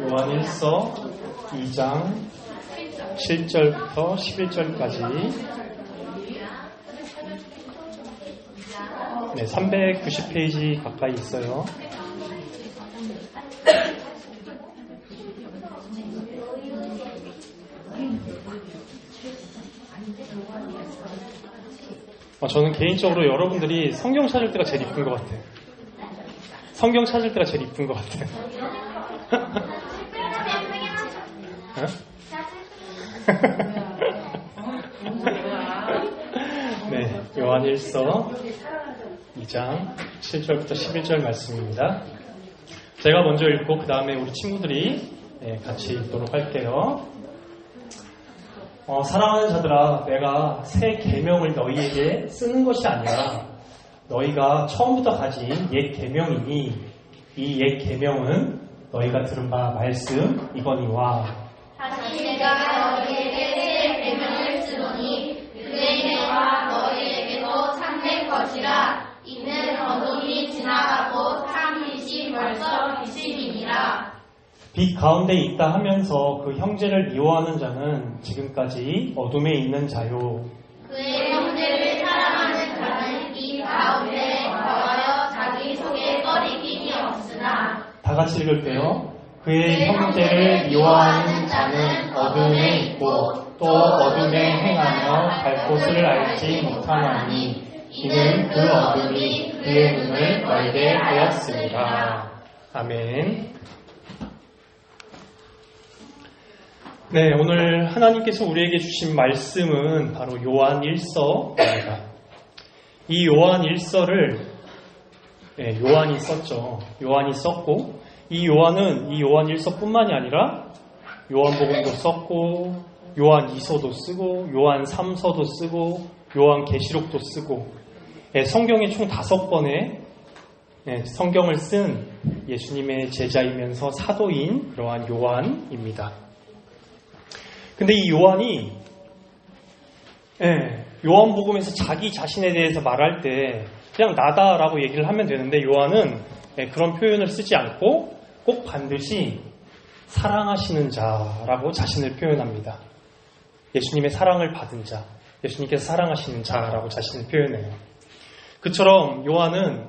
요한일서 2장 7절부터 11절까지 390페이지 가까이 있어요. 저는 개인적으로 여러분들이 성경 찾을 때가 제일 이쁜 것 같아요. 성경 찾을 때가 제일 이쁜 것 같아요. 네, 요한일서 2장 7절부터 11절 말씀입니다. 제가 먼저 읽고 그 다음에 우리 친구들이 같이 읽도록 할게요. 사랑하는 자들아, 내가 새 계명을 너희에게 쓰는 것이 아니라 너희가 처음부터 가진 옛 계명이니 이 옛 계명은 너희가 들은 바 말씀 이거니와 다시 내가 너희에게 새 계명을 쓰노니 그의 해와 너희에게도 참될 것이라. 이는 어둠이 지나가고 참 빛이 벌써 비침이니라. 빛 가운데 있다 하면서 그 형제를 미워하는 자는 지금까지 어둠에 있는 자요. 그의 형제를 사랑하는 자는 빛 가운데 거하여 자기 속에 꺼리낌이 없으나. 다 같이 읽을게요. 그의 형제를 미워하는 자는 어둠에 있고 또 어둠에 행하며 갈 곳을 알지 못하나니 이는 그 어둠이 그의 눈을 멀게 하였습니다. 아멘. 네, 오늘 하나님께서 우리에게 주신 말씀은 바로 요한일서입니다. 이 요한일서를 요한이 썼죠. 요한이 썼고 이 요한은 이 요한일서뿐만이 아니라 요한복음도 썼고 요한이서도 쓰고 요한3서도 쓰고 요한계시록도 쓰고 성경에 총 5번의 성경을 쓴 예수님의 제자이면서 사도인 그러한 요한입니다. 근데 이 요한이 요한복음에서 자기 자신에 대해서 말할 때 그냥 나다라고 얘기를 하면 되는데 요한은 그런 표현을 쓰지 않고 꼭 반드시 사랑하시는 자라고 자신을 표현합니다. 예수님의 사랑을 받은 자, 예수님께서 사랑하시는 자라고 자신을 표현해요. 그처럼 요한은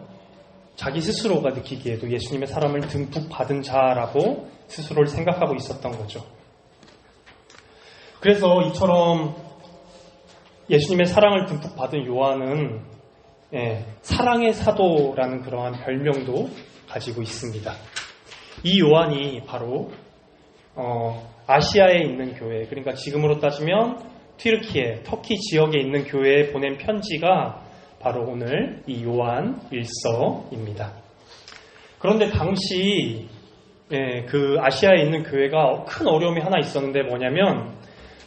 자기 스스로가 느끼기에도 예수님의 사랑을 듬뿍 받은 자라고 스스로를 생각하고 있었던 거죠. 그래서 이처럼 예수님의 사랑을 듬뿍 받은 요한은 사랑의 사도라는 그러한 별명도 가지고 있습니다. 이 요한이 바로 아시아에 있는 교회, 그러니까 지금으로 따지면 튀르키예, 터키 지역에 있는 교회에 보낸 편지가 바로 오늘 이 요한 일서입니다. 그런데 당시 그 아시아에 있는 교회가 큰 어려움이 하나 있었는데 뭐냐면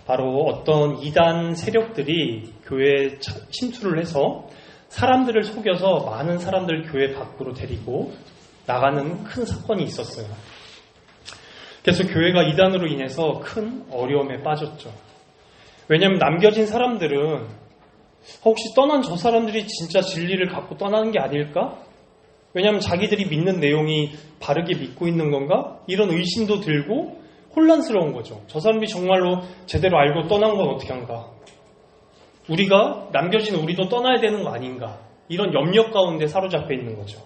바로 어떤 이단 세력들이 교회에 침투를 해서 사람들을 속여서 많은 사람들을 교회 밖으로 데리고 나가는 큰 사건이 있었어요. 그래서 교회가 이단으로 인해서 큰 어려움에 빠졌죠. 왜냐하면 남겨진 사람들은 혹시 떠난 저 사람들이 진짜 진리를 갖고 떠나는 게 아닐까? 왜냐하면 자기들이 믿는 내용이 바르게 믿고 있는 건가? 이런 의심도 들고 혼란스러운 거죠. 저 사람이 정말로 제대로 알고 떠난 건 어떻게 한가? 우리가 남겨진 우리도 떠나야 되는 거 아닌가? 이런 염려 가운데 사로잡혀 있는 거죠.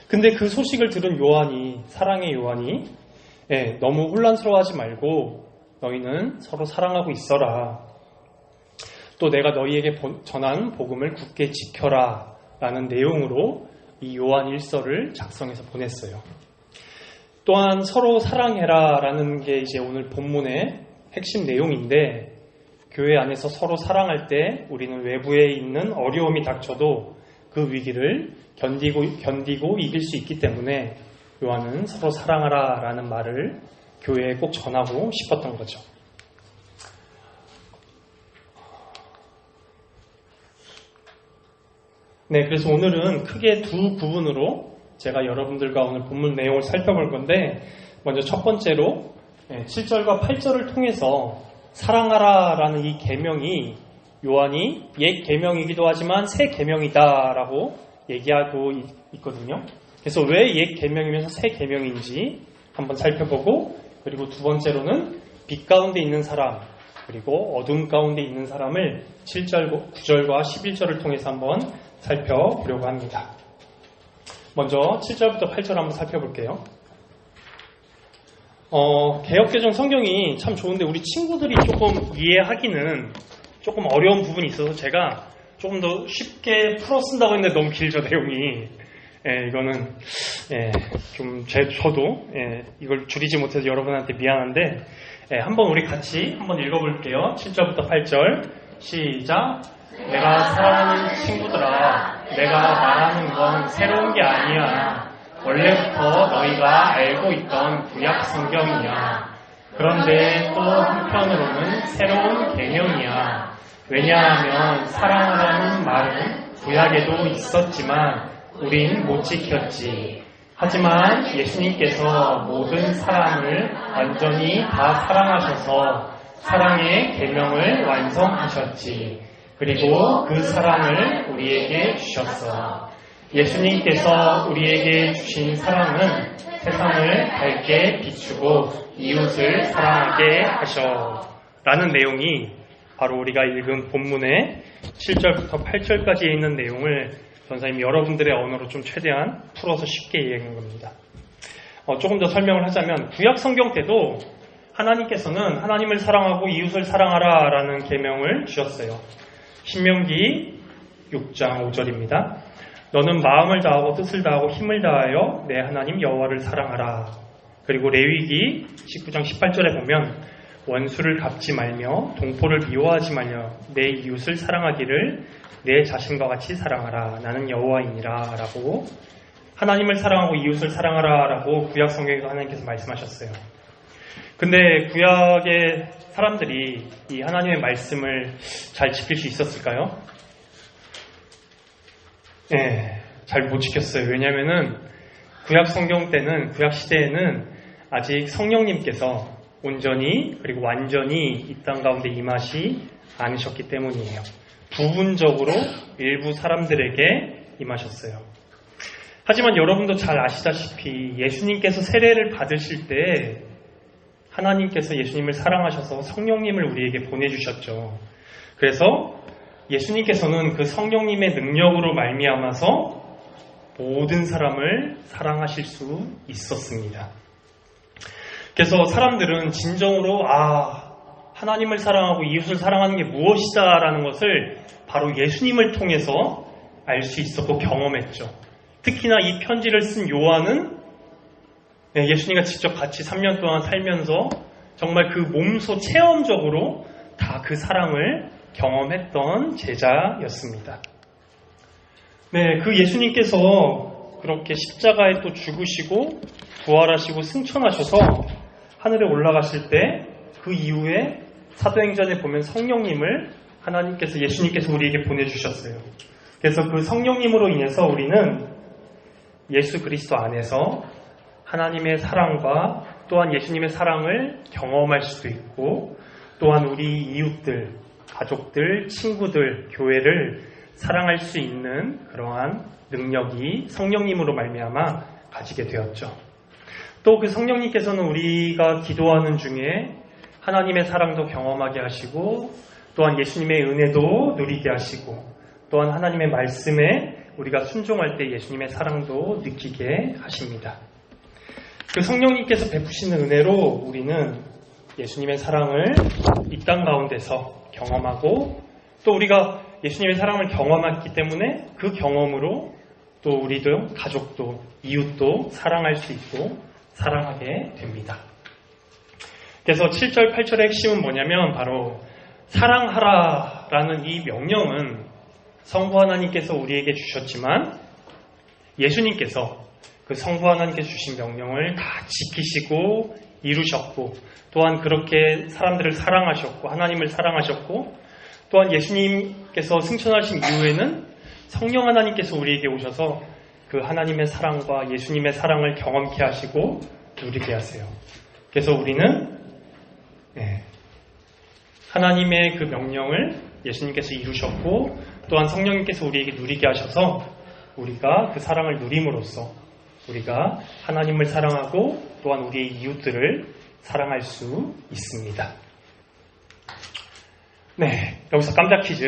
근데 그 소식을 들은 요한이, 사랑의 요한이 너무 혼란스러워하지 말고 너희는 서로 사랑하고 있어라. 또 내가 너희에게 전한 복음을 굳게 지켜라 라는 내용으로 이 요한 일서를 작성해서 보냈어요. 또한 서로 사랑해라 라는 게 이제 오늘 본문의 핵심 내용인데 교회 안에서 서로 사랑할 때 우리는 외부에 있는 어려움이 닥쳐도 그 위기를 견디고 이길 수 있기 때문에 요한은 서로 사랑하라 라는 말을 교회에 꼭 전하고 싶었던 거죠. 네, 그래서 오늘은 크게 두 부분으로 제가 여러분들과 오늘 본문 내용을 살펴볼 건데 먼저 첫 번째로 7절과 8절을 통해서 사랑하라 라는 이 계명이 요한이 옛 계명이기도 하지만 새 계명이다라고 얘기하고 있거든요. 그래서 왜 옛 계명이면서 새 계명인지 한번 살펴보고, 그리고 두 번째로는 빛 가운데 있는 사람, 그리고 어둠 가운데 있는 사람을 7절, 9절과 11절을 통해서 한번 살펴보려고 합니다. 먼저 7절부터 8절 한번 살펴볼게요. 개역개정 성경이 참 좋은데 우리 친구들이 조금 이해하기는 조금 어려운 부분이 있어서 제가 조금 더 쉽게 풀어 쓴다고 했는데 너무 길죠, 내용이. 이거는 저도 이걸 줄이지 못해서 여러분한테 미안한데 한번 우리 같이 한번 읽어볼게요. 7절부터 8절 시작. 내가 사랑하는 친구들아, 내가 말하는 건 새로운 게 아니야. 원래부터 너희가 알고 있던 구약 성경이야. 그런데 또 한편으로는 새로운 개념이야. 왜냐하면 사랑하라는 말은 구약에도 있었지만 우린 못 지켰지. 하지만 예수님께서 모든 사람을 완전히 다 사랑하셔서 사랑의 계명을 완성하셨지. 그리고 그 사랑을 우리에게 주셨어. 예수님께서 우리에게 주신 사랑은 세상을 밝게 비추고 이웃을 사랑하게 하셔. 라는 내용이 바로 우리가 읽은 본문의 7절부터 8절까지에 있는 내용을 전사님 여러분들의 언어로 좀 최대한 풀어서 쉽게 이해한 겁니다. 조금 더 설명을 하자면 구약 성경 때도 하나님께서는 하나님을 사랑하고 이웃을 사랑하라 라는 계명을 주셨어요. 신명기 6장 5절입니다. 너는 마음을 다하고 뜻을 다하고 힘을 다하여 내 하나님 여호와를 사랑하라. 그리고 레위기 19장 18절에 보면 원수를 갚지 말며 동포를 미워하지 말며 내 이웃을 사랑하기를 내 자신과 같이 사랑하라. 나는 여호와이니라 라고 하나님을 사랑하고 이웃을 사랑하라 라고 구약 성경에서 하나님께서 말씀하셨어요. 근데 구약의 사람들이 이 하나님의 말씀을 잘 지킬 수 있었을까요? 잘 못 지켰어요. 왜냐하면은 구약 성경 때는, 구약 시대에는 아직 성령님께서 온전히 그리고 완전히 이 땅 가운데 임하시 않으셨기 때문이에요. 부분적으로 일부 사람들에게 임하셨어요. 하지만 여러분도 잘 아시다시피 예수님께서 세례를 받으실 때 하나님께서 예수님을 사랑하셔서 성령님을 우리에게 보내주셨죠. 그래서 예수님께서는 그 성령님의 능력으로 말미암아서 모든 사람을 사랑하실 수 있었습니다. 그래서 사람들은 진정으로 하나님을 사랑하고 이웃을 사랑하는 게 무엇이다라는 것을 바로 예수님을 통해서 알 수 있었고 경험했죠. 특히나 이 편지를 쓴 요한은 예수님과 직접 같이 3년 동안 살면서 정말 그 몸소 체험적으로 다 그 사랑을 경험했던 제자였습니다. 그 예수님께서 그렇게 십자가에 또 죽으시고 부활하시고 승천하셔서 하늘에 올라가실 때 그 이후에 사도행전에 보면 성령님을 하나님께서 예수님께서 우리에게 보내주셨어요. 그래서 그 성령님으로 인해서 우리는 예수 그리스도 안에서 하나님의 사랑과 또한 예수님의 사랑을 경험할 수도 있고 또한 우리 이웃들, 가족들, 친구들, 교회를 사랑할 수 있는 그러한 능력이 성령님으로 말미암아 가지게 되었죠. 또 그 성령님께서는 우리가 기도하는 중에 하나님의 사랑도 경험하게 하시고 또한 예수님의 은혜도 누리게 하시고 또한 하나님의 말씀에 우리가 순종할 때 예수님의 사랑도 느끼게 하십니다. 그 성령님께서 베푸시는 은혜로 우리는 예수님의 사랑을 이 땅 가운데서 경험하고 또 우리가 예수님의 사랑을 경험했기 때문에 그 경험으로 또 우리도 가족도 이웃도 사랑할 수 있고 사랑하게 됩니다. 그래서 7절 8절의 핵심은 뭐냐면 바로 사랑하라라는 이 명령은 성부 하나님께서 우리에게 주셨지만 예수님께서 그 성부 하나님께서 주신 명령을 다 지키시고 이루셨고 또한 그렇게 사람들을 사랑하셨고 하나님을 사랑하셨고 또한 예수님께서 승천하신 이후에는 성령 하나님께서 우리에게 오셔서 그 하나님의 사랑과 예수님의 사랑을 경험케 하시고 누리게 하세요. 그래서 우리는 하나님의 그 명령을 예수님께서 이루셨고 또한 성령님께서 우리에게 누리게 하셔서 우리가 그 사랑을 누림으로써 우리가 하나님을 사랑하고 또한 우리의 이웃들을 사랑할 수 있습니다. 네, 여기서 깜짝 퀴즈.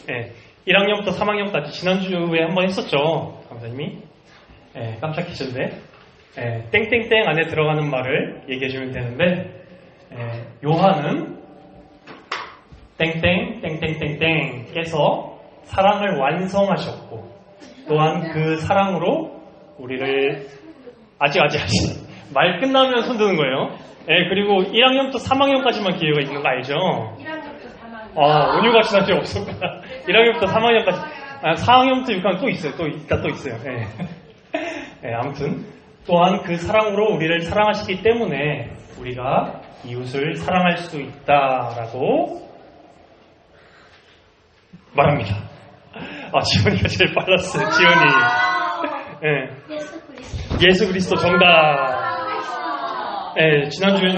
네, 1학년부터 3학년까지 지난주에 한번 했었죠, 강사님이. 네, 깜짝 퀴즈인데, 네, 땡땡땡 안에 들어가는 말을 얘기해주면 되는데, 요한은 땡땡 땡땡땡땡 깨서 사랑을 완성하셨고, 또한 그 사랑으로 우리를 아직 말 끝나면 손 드는 거예요. 예, 그리고 1학년부터 3학년까지만 기회가 있는 거 알죠? 1학년부터 3학년. 온유가 지난주에 없었구나. 1학년부터 3학년까지. 4학년부터 6학년 또 있어요. 또 있어요. 예. 예, 아무튼 또한 그 사랑으로 우리를 사랑하시기 때문에 우리가 이웃을 사랑할 수 있다라고 말합니다. 지원이가 제일 빨랐어요. 지원이. 예. 예수 그리스도 정답. 예, 지난주에는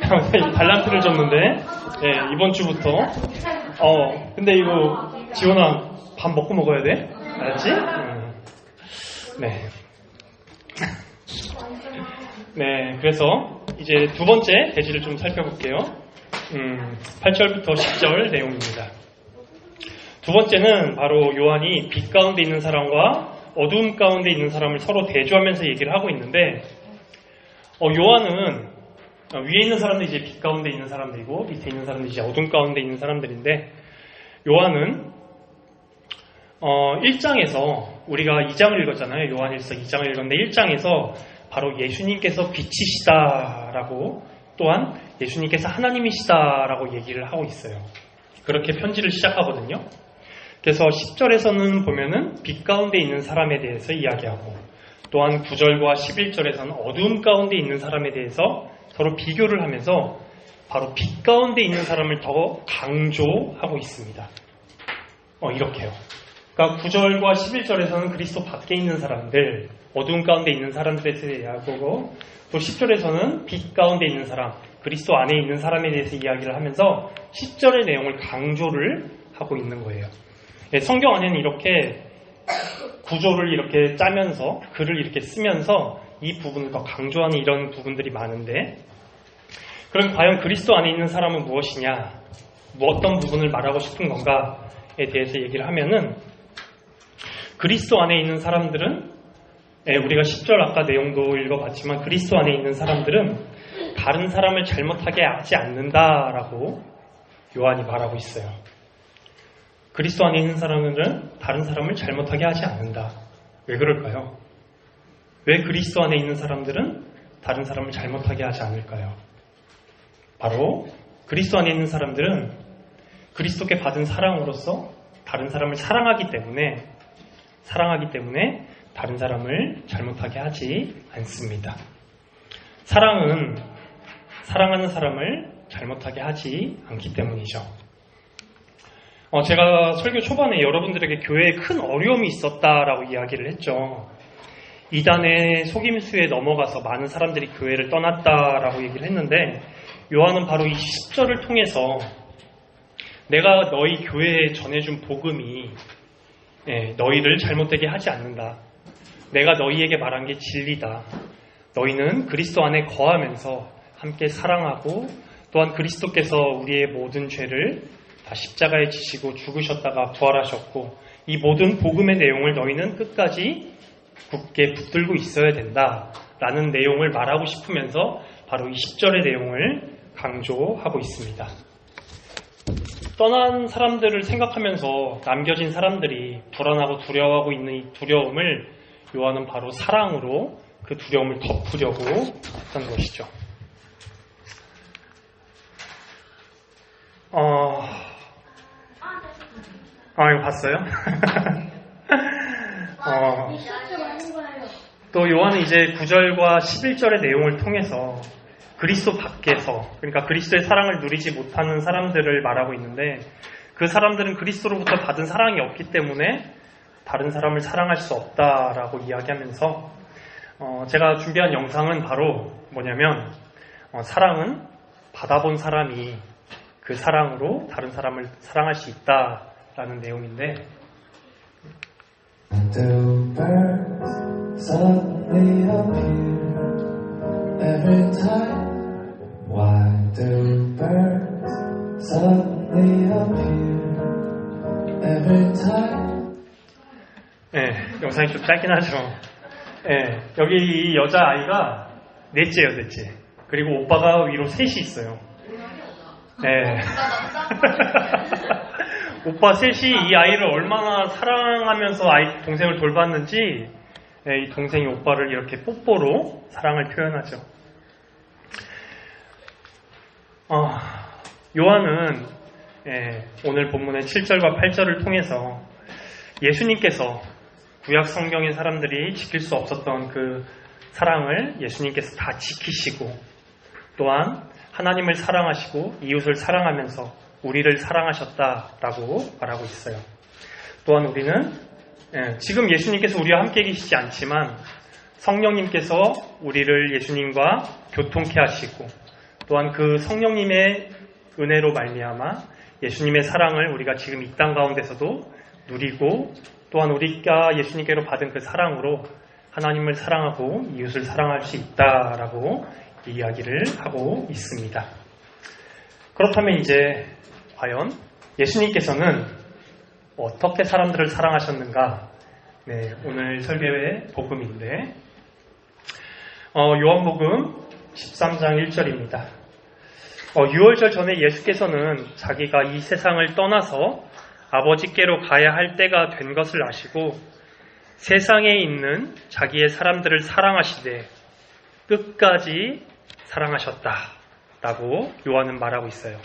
전사님 달란트를 줬는데, 예, 이번 주부터 근데 이거 지원아 밥 먹고 먹어야 돼. 알았지? 네. 네, 그래서 이제 두 번째 대지를 좀 살펴볼게요. 8절부터 10절 내용입니다. 두 번째는 바로 요한이 빛 가운데 있는 사람과 어두움 가운데 있는 사람을 서로 대조하면서 얘기를 하고 있는데, 요한은 위에 있는 사람들이 이제 빛 가운데 있는 사람들이고 밑에 있는 사람들이 이제 어둠 가운데 있는 사람들인데, 요한은 1장에서 우리가 2장을 읽었잖아요. 요한일서 2장을 읽었는데 1장에서 바로 예수님께서 빛이시다라고, 또한 예수님께서 하나님이시다라고 얘기를 하고 있어요. 그렇게 편지를 시작하거든요. 그래서 10절에서는 보면은 빛 가운데 있는 사람에 대해서 이야기하고, 또한 9절과 11절에서는 어두움 가운데 있는 사람에 대해서 서로 비교를 하면서 바로 빛 가운데 있는 사람을 더 강조하고 있습니다. 이렇게요. 그러니까 9절과 11절에서는 그리스도 밖에 있는 사람들, 어두움 가운데 있는 사람들에 대해서 이야기하고, 또 10절에서는 빛 가운데 있는 사람, 그리스도 안에 있는 사람에 대해서 이야기를 하면서 10절의 내용을 강조를 하고 있는 거예요. 성경 안에는 이렇게 구조를 이렇게 짜면서, 글을 이렇게 쓰면서 이 부분을 더 강조하는 이런 부분들이 많은데, 그럼 과연 그리스도 안에 있는 사람은 무엇이냐, 어떤 부분을 말하고 싶은 건가에 대해서 얘기를 하면은, 그리스도 안에 있는 사람들은, 우리가 10절 아까 내용도 읽어봤지만 그리스도 안에 있는 사람들은 다른 사람을 잘못하게 하지 않는다라고 요한이 말하고 있어요. 그리스도 안에 있는 사람들은 다른 사람을 잘못하게 하지 않는다. 왜 그럴까요? 왜 그리스도 안에 있는 사람들은 다른 사람을 잘못하게 하지 않을까요? 바로 그리스도 안에 있는 사람들은 그리스도께 받은 사랑으로서 다른 사람을 사랑하기 때문에 다른 사람을 잘못하게 하지 않습니다. 사랑하는 사람을 잘못하게 하지 않기 때문이죠. 제가 설교 초반에 여러분들에게 교회에 큰 어려움이 있었다라고 이야기를 했죠. 이단의 속임수에 넘어가서 많은 사람들이 교회를 떠났다라고 얘기를 했는데, 요한은 바로 이 10절을 통해서 내가 너희 교회에 전해준 복음이 너희를 잘못되게 하지 않는다. 내가 너희에게 말한 게 진리다. 너희는 그리스도 안에 거하면서 함께 사랑하고, 또한 그리스도께서 우리의 모든 죄를 다 십자가에 지시고 죽으셨다가 부활하셨고, 이 모든 복음의 내용을 너희는 끝까지 굳게 붙들고 있어야 된다라는 내용을 말하고 싶으면서 바로 이 10절의 내용을 강조하고 있습니다. 떠난 사람들을 생각하면서 남겨진 사람들이 불안하고 두려워하고 있는 이 두려움을 요한은 바로 사랑으로 그 두려움을 덮으려고 했던 것이죠. 이거 봤어요? 또 요한은 이제 9절과 11절의 내용을 통해서 그리스도 밖에서, 그러니까 그리스도의 사랑을 누리지 못하는 사람들을 말하고 있는데, 그 사람들은 그리스도로부터 받은 사랑이 없기 때문에 다른 사람을 사랑할 수 없다라고 이야기하면서, 제가 준비한 영상은 바로 뭐냐면, 사랑은 받아본 사람이 그 사랑으로 다른 사람을 사랑할 수 있다라는 내용인데, Do birds suddenly appear every time? Why do birds suddenly appear every time? 영상이 좀 짧긴 하죠. 여기 이 여자아이가 넷째예요, 넷째. 그리고 오빠가 위로 셋이 있어요. 오빠 셋이 이 아이를 얼마나 사랑하면서 동생을 돌봤는지, 이 동생이 오빠를 이렇게 뽀뽀로 사랑을 표현하죠. 요한은 오늘 본문의 7절과 8절을 통해서 예수님께서 구약 성경의 사람들이 지킬 수 없었던 그 사랑을 예수님께서 다 지키시고, 또한 하나님을 사랑하시고 이웃을 사랑하면서 우리를 사랑하셨다라고 말하고 있어요. 또한 우리는 지금 예수님께서 우리와 함께 계시지 않지만 성령님께서 우리를 예수님과 교통케 하시고, 또한 그 성령님의 은혜로 말미암아 예수님의 사랑을 우리가 지금 이 땅 가운데서도 누리고, 또한 우리가 예수님께로 받은 그 사랑으로 하나님을 사랑하고 이웃을 사랑할 수 있다라고 이야기를 하고 있습니다. 그렇다면 이제 과연 예수님께서는 어떻게 사람들을 사랑하셨는가? 오늘 설교의 복음인데 요한복음 13장 1절입니다. 유월절 전에 예수께서는 자기가 이 세상을 떠나서 아버지께로 가야 할 때가 된 것을 아시고 세상에 있는 자기의 사람들을 사랑하시되 끝까지 사랑하셨다라고 요한은 말하고 있어요.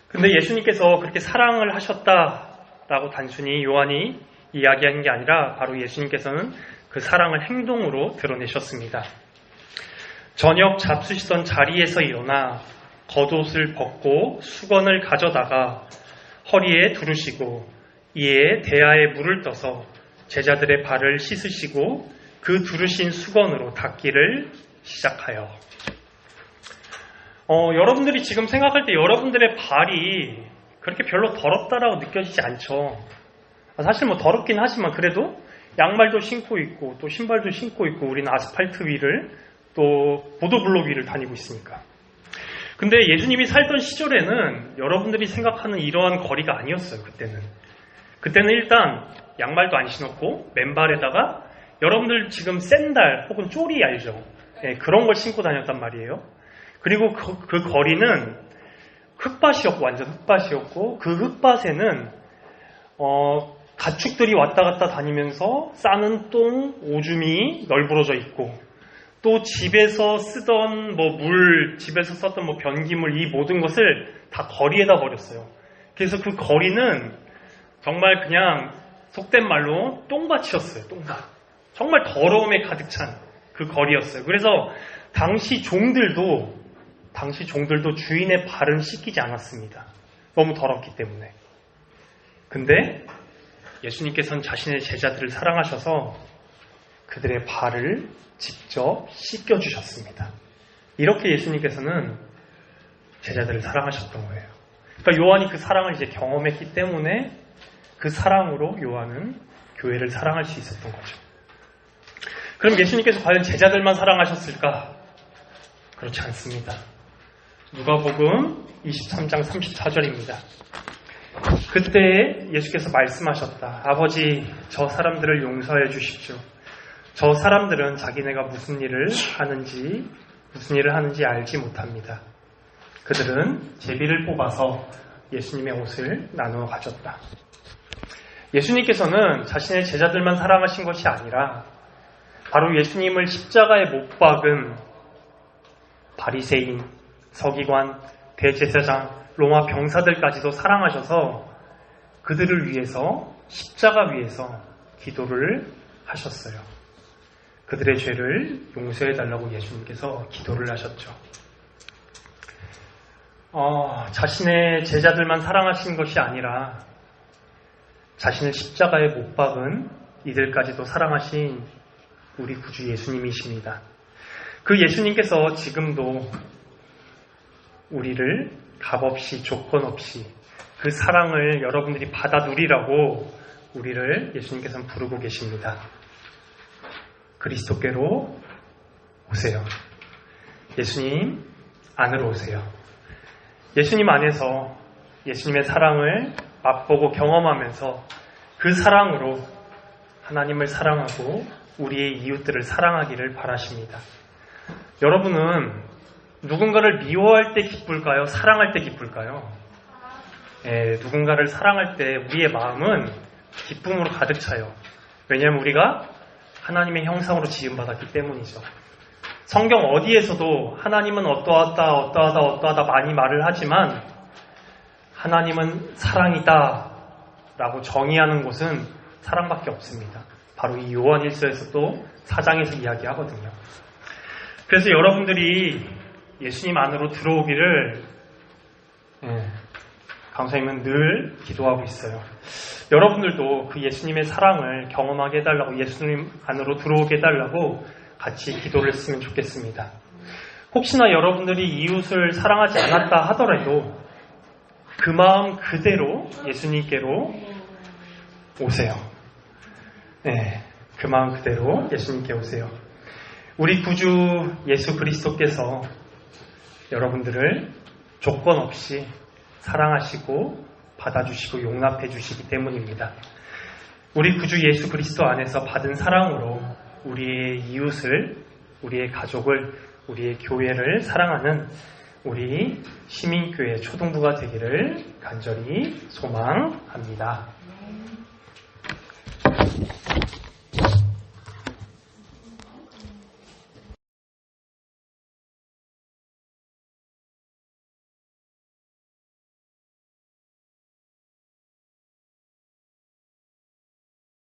근데 예수님께서 그렇게 사랑을 하셨다라고 단순히 요한이 이야기한 게 아니라 바로 예수님께서는 그 사랑을 행동으로 드러내셨습니다. 저녁 잡수시던 자리에서 일어나 겉옷을 벗고 수건을 가져다가 허리에 두르시고 이에 대야에 물을 떠서 제자들의 발을 씻으시고 그 두르신 수건으로 닦기를 시작하여. 여러분들이 지금 생각할 때 여러분들의 발이 그렇게 별로 더럽다라고 느껴지지 않죠. 사실 뭐 더럽긴 하지만 그래도 양말도 신고 있고 또 신발도 신고 있고 우리는 아스팔트 위를 또 보도블록 위를 다니고 있으니까. 근데 예수님이 살던 시절에는 여러분들이 생각하는 이러한 거리가 아니었어요. 그때는 일단 양말도 안 신었고 맨발에다가 여러분들 지금 샌들 혹은 쪼리 알죠? 그런 걸 신고 다녔단 말이에요. 그리고 그 거리는 흙밭이었고 완전 흙밭이었고 그 흙밭에는 가축들이 왔다 갔다 다니면서 싸는 똥, 오줌이 널브러져 있고 또 집에서 쓰던 집에서 썼던 변기물 이 모든 것을 다 거리에다 버렸어요. 그래서 그 거리는 정말 그냥 속된 말로 똥밭이었어요. 똥밭. 정말 더러움에 가득 찬 그 거리였어요. 그래서 당시 종들도 주인의 발은 씻기지 않았습니다. 너무 더럽기 때문에. 근데 예수님께서는 자신의 제자들을 사랑하셔서 그들의 발을 직접 씻겨주셨습니다. 이렇게 예수님께서는 제자들을 사랑하셨던 거예요. 그러니까 요한이 그 사랑을 이제 경험했기 때문에 그 사랑으로 요한은 교회를 사랑할 수 있었던 거죠. 그럼 예수님께서 과연 제자들만 사랑하셨을까? 그렇지 않습니다. 누가복음 23장 34절입니다. 그때 예수께서 말씀하셨다. 아버지, 저 사람들을 용서해 주십시오. 저 사람들은 자기네가 무슨 일을 하는지 알지 못합니다. 그들은 제비를 뽑아서 예수님의 옷을 나누어 가졌다. 예수님께서는 자신의 제자들만 사랑하신 것이 아니라 바로 예수님을 십자가에 못 박은 바리새인, 서기관, 대제사장, 로마 병사들까지도 사랑하셔서 그들을 위해서 십자가 위에서 기도를 하셨어요. 그들의 죄를 용서해달라고 예수님께서 기도를 하셨죠. 자신의 제자들만 사랑하신 것이 아니라 자신을 십자가에 못 박은 이들까지도 사랑하신 우리 구주 예수님이십니다. 그 예수님께서 지금도 우리를 값없이 조건 없이 그 사랑을 여러분들이 받아 누리라고 우리를 예수님께서는 부르고 계십니다. 그리스도께로 오세요. 예수님 안으로 오세요. 예수님 안에서 예수님의 사랑을 맛보고 경험하면서 그 사랑으로 하나님을 사랑하고 우리의 이웃들을 사랑하기를 바라십니다. 여러분은 누군가를 미워할 때 기쁠까요? 사랑할 때 기쁠까요? 누군가를 사랑할 때 우리의 마음은 기쁨으로 가득 차요. 왜냐하면 우리가 하나님의 형상으로 지음받았기 때문이죠. 성경 어디에서도 하나님은 어떠하다 많이 말을 하지만 하나님은 사랑이다 라고 정의하는 곳은 사랑밖에 없습니다. 바로 이 요한 1서에서도 4장에서 이야기하거든요. 그래서 여러분들이 예수님 안으로 들어오기를 강사님은 늘 기도하고 있어요. 여러분들도 그 예수님의 사랑을 경험하게 해달라고, 예수님 안으로 들어오게 해달라고 같이 기도를 했으면 좋겠습니다. 혹시나 여러분들이 이웃을 사랑하지 않았다 하더라도 그 마음 그대로 예수님께로 오세요. 그 마음 그대로 예수님께 오세요. 우리 구주 예수 그리스도께서 여러분들을 조건 없이 사랑하시고 받아주시고 용납해 주시기 때문입니다. 우리 구주 예수 그리스도 안에서 받은 사랑으로 우리의 이웃을, 우리의 가족을, 우리의 교회를 사랑하는 우리 시민교회 초등부가 되기를 간절히 소망합니다.